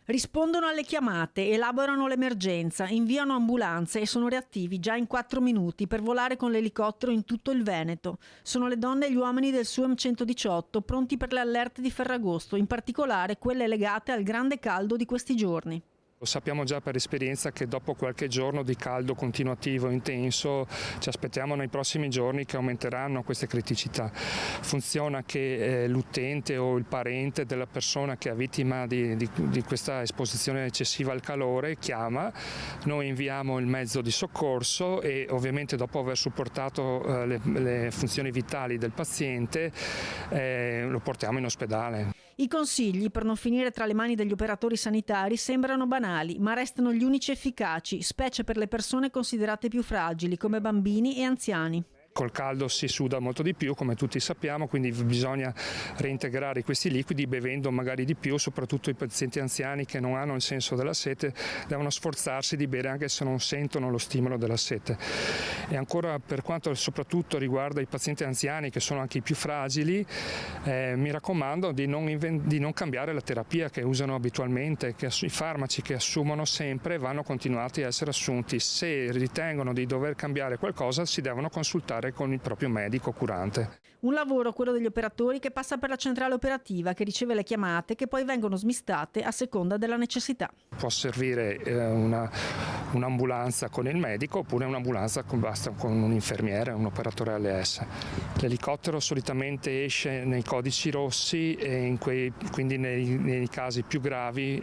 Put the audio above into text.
Rispondono alle chiamate, elaborano l'emergenza, inviano ambulanze e sono reattivi già in 4 minuti per volare con l'elicottero in tutto il Veneto. Sono le donne e gli uomini del SUAM 118 pronti per le allerte di Ferragosto, in particolare quelle legate al grande caldo di questi giorni. Lo sappiamo già per esperienza che dopo qualche giorno di caldo continuativo intenso ci aspettiamo nei prossimi giorni che aumenteranno queste criticità. Funziona che l'utente o il parente della persona che è vittima di questa esposizione eccessiva al calore chiama, noi inviamo il mezzo di soccorso e ovviamente dopo aver supportato le funzioni vitali del paziente lo portiamo in ospedale. I consigli per non finire tra le mani degli operatori sanitari sembrano banali, ma restano gli unici efficaci, specie per le persone considerate più fragili, come bambini e anziani. Col caldo si suda molto di più, come tutti sappiamo, quindi bisogna reintegrare questi liquidi bevendo magari di più, soprattutto i pazienti anziani che non hanno il senso della sete devono sforzarsi di bere anche se non sentono lo stimolo della sete. E ancora per quanto soprattutto riguarda i pazienti anziani che sono anche i più fragili, mi raccomando di non cambiare la terapia che usano abitualmente, che i farmaci che assumono sempre vanno continuati a essere assunti. Se ritengono di dover cambiare qualcosa si devono consultare con il proprio medico curante. Un lavoro, quello degli operatori, che passa per la centrale operativa che riceve le chiamate che poi vengono smistate a seconda della necessità. Può servire un'ambulanza con il medico oppure un'ambulanza basta con un infermiere, un operatore ALS. L'elicottero solitamente esce nei codici rossi e quindi nei casi più gravi